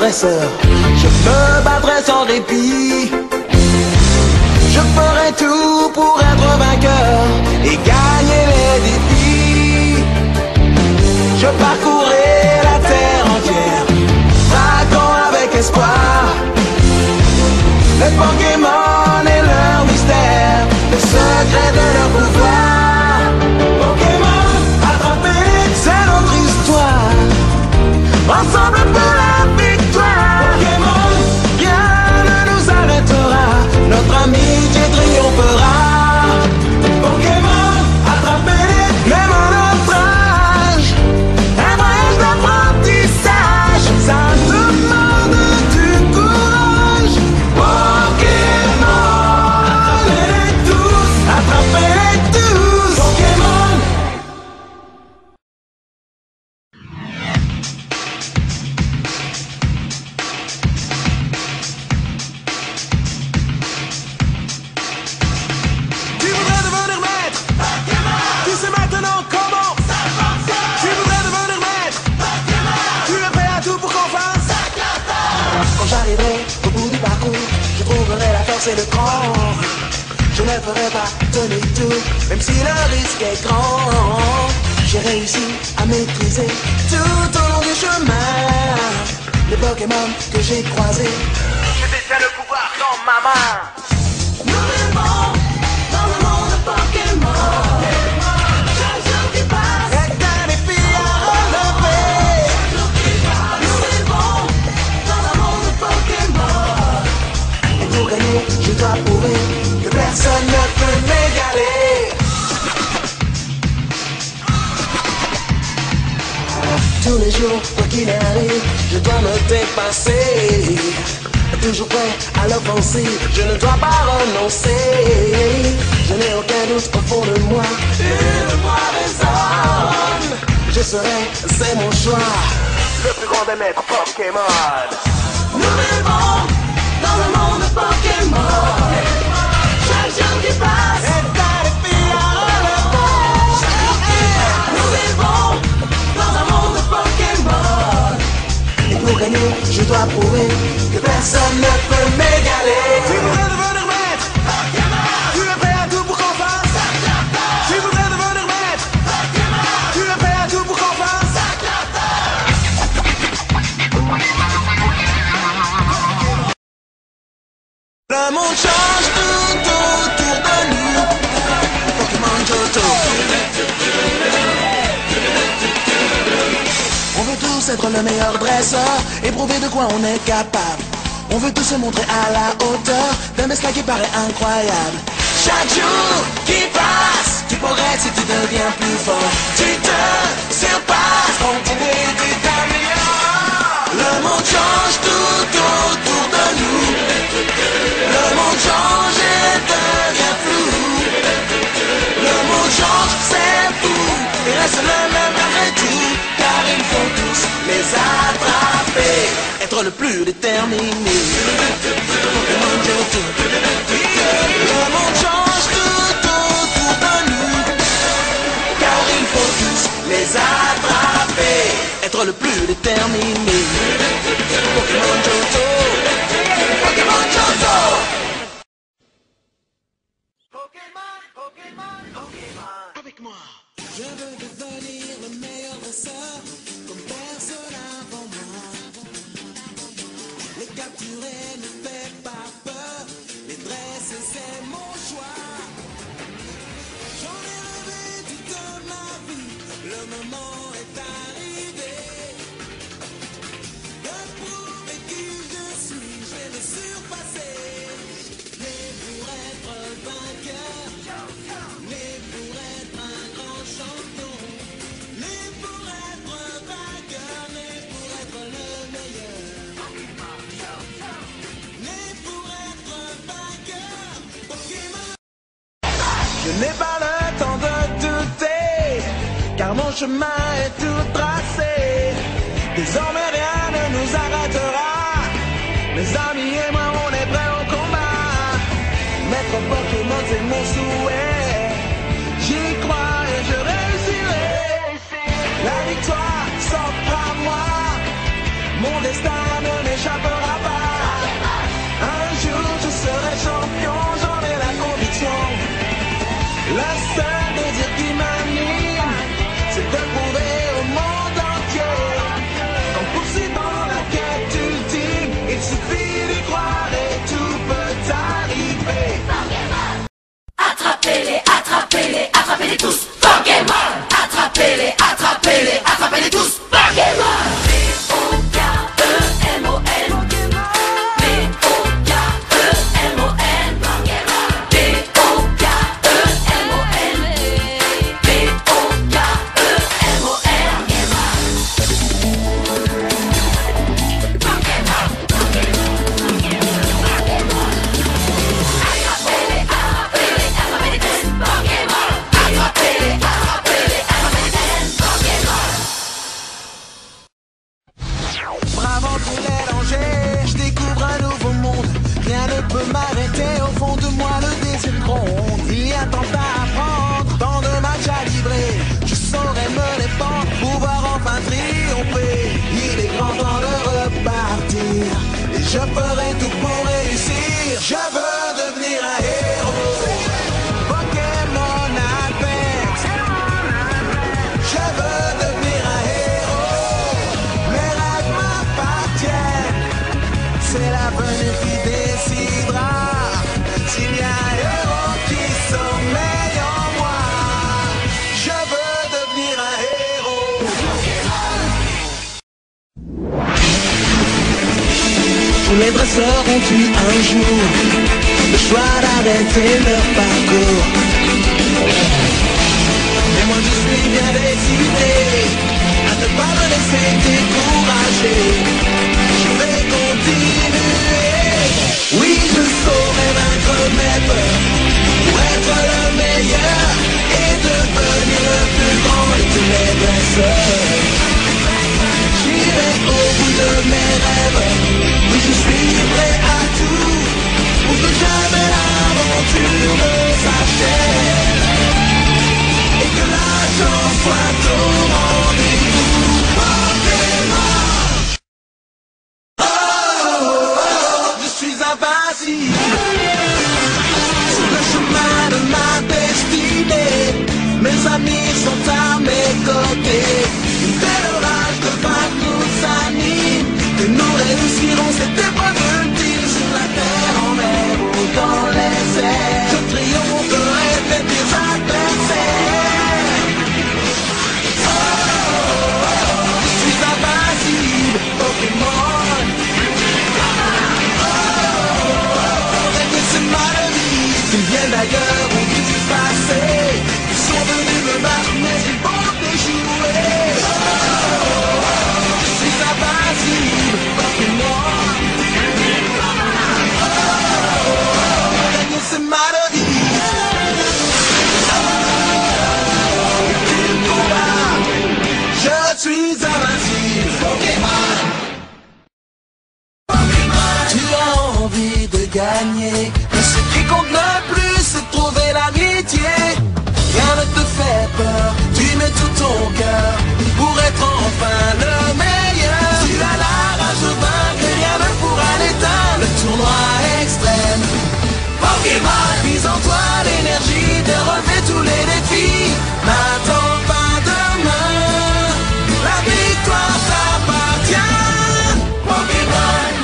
dresseur. Je me battrai sans répit. Je ferai tout pour être vainqueur et gagner les défis. Je parcourrai la terre entière, traquant avec espoir les Pokémon et leur mystère, le secret de leur pouvoir. Pokémon, attrapez, c'est notre histoire. Ensemble pour la victoire. Pokémon, rien ne nous arrêtera. Notre amitié triomphera. Pokémon, attrapez-les, même en naufrage. Un voyage d'apprentissage, ça demande du courage. Pokémon, attrapez-les tous, attrapez-les tous. Pokémon. Tu voudrais devenir maître? Pokémon. Tu sais maintenant comment? Tu voudrais devenir maître? Pokémon. Tu es prêt à tout pour qu'on fasse? Quand j'arriverai au bout du parcours, je trouverai la force et le cran. Je ne ferai pas tenir tout, même si le risque est grand. J'ai réussi à maîtriser tout au long du chemin les Pokémon que j'ai croisés. Je détiens le pouvoir dans ma main. Nous vivons dans le monde de Pokémon. Chaque jour qui passe est un défi à relever. Nous vivons dans un monde de Pokémon. Et pour gagner, je dois prouver que personne ne peut m'égaler. Tous les jours, quoi qu'il arrive, je dois me dépasser. Toujours prêt à l'offensive, je ne dois pas renoncer. Je n'ai aucun doute au fond de moi, une voix résonne. Je serai, c'est mon choix, le plus grand des maîtres Pokémon. Nous vivons dans le monde de Pokémon. Chaque jour qui passe est un défi à relever. Nous vivons dans un monde de Pokémon. Et pour gagner, je dois prouver que personne ne peut m'égaler. Tu voudrais devenir maître? Pokémon. Tu es prêt à tout pour qu'on fasse? Tu voudrais devenir maître? Pokémon. Tu es prêt à tout pour qu'on fasse? Le monde change tout autour de nous. Pokémon Johto. On veut tous être le meilleur dresseur et prouver de quoi on est capable. On veut tous se montrer à la hauteur d'un destin qui paraît incroyable. Chaque jour qui passe, tu progresses et tu deviens plus fort. Tu te surpasses, continue, tu t'améliores. Le monde change tout autour de nous. Le monde change et devient flou. Le monde change, c'est fou. Il reste le même malgré tout, car il faut tous les attraper. Être le plus déterminé. Pokémon Johto. Le monde change tout autour de nous, car il faut tous les attraper. Être le plus déterminé. Pokémon Johto. Pokémon Johto. Pokémon, Pokémon, Pokémon. Avec moi. Je veux devenir le meilleur dresseur, comme personne avant moi. Les capturer ne fait pas peur, les dresser c'est mon choix. J'en ai rêvé toute ma vie, le moment est arrivé. De prouver qui je suis, je vais me surpasser. Né pour être vainqueur, né pour être un grand champion. Né pour être vainqueur, né pour être le meilleur. Né pour être vainqueur, Pokémon. Je n'ai pas le temps de douter, car mon chemin est tout tracé. Désormais rien ne nous arrêtera. Mes amis et moi on est prêts au combat. Maître Pokémon c'est mon souhait. J'y crois et je réussirai. La victoire s'offre à moi. Mon destin ne m'échappe. Tous les dresseurs ont eu un jour le choix d'arrêter leur parcours. Mais moi je suis bien décidé à ne pas me laisser décourager. Je vais continuer. Oui, je saurai vaincre mes peurs pour être le meilleur et devenir le plus grand de tous les dresseurs. J'irai au bout de mes rêves. Oui, je suis prêt à tout pour que jamais l'aventure ne s'achève et que la chance soit au rendez-vous. Je suis invincible sur le chemin de ma destinée. Mes amis sont à mes côtés. Une belle orage de vagues nous anime. Que nous réussirons cette épreuve ultime sur la terre, en mer ou dans les airs. Je triompherai des pires adversaires. Je suis invincible, Pokémon. Et c'est ma devise. Qu'ils viennent d'ailleurs ou du passé, ils sont venus me battre mais ils vont déjouer. Je suis invincible, Pokémon. Régner c'est ma devise. Quel combat, je suis invincible, Pokémon. Tu as envie de gagner, mais ce qui compte le plus c'est de trouver l'amitié. Rien ne te fait peur, tu mets tout ton cœur pour être enfin le meilleur. Tu as la rage de vaincre, rien ne pourra l'éteindre. Le tournoi extrême, Pokémon. Mise en toi l'énergie de relever tous les défis. N'attends pas demain, la victoire t'appartient. Pokémon.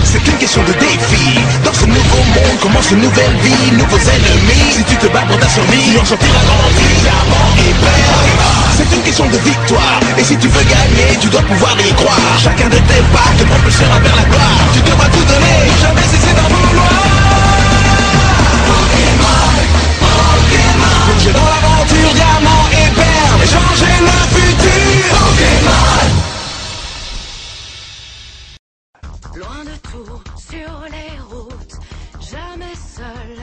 C'est une question de défi. Dans ce nouveau monde commence une nouvelle vie, nouveaux ennemis. Si tu te bats pour ta survie, tu en sortiras grandi, diamant et perle. C'est une question de victoire. Et si tu veux gagner, tu dois pouvoir y croire. Chacun de tes pas te propulsera vers la gloire. Tu devras tout donner, jamais cesser d'en vouloir. Pokémon, Pokémon. Plonger dans l'aventure, diamant et perle, et changer le futur. Pokémon. Loin de tout, sur les routes, jamais seul,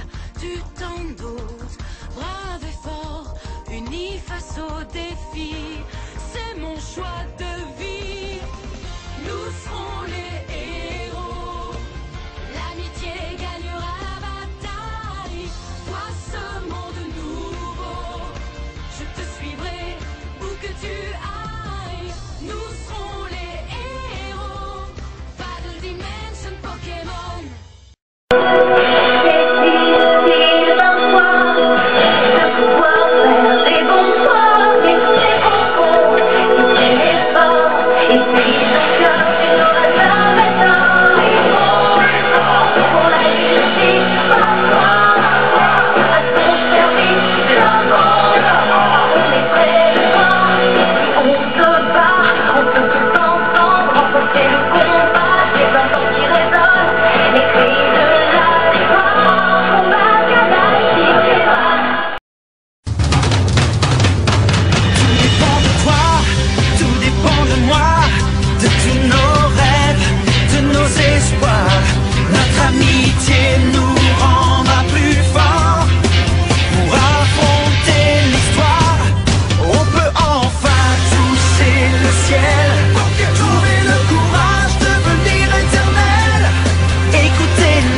tu t'en doutes. Brave et fort, unis face aux défis, c'est mon choix de vie. Nous serons les héros, l'amitié gagnera la bataille. Toi ce monde nouveau, je te suivrai où que tu ailles. Nous serons les héros. Battle Dimension Pokémon.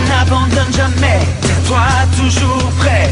N'abandonne jamais, tiens-toi toujours prêt.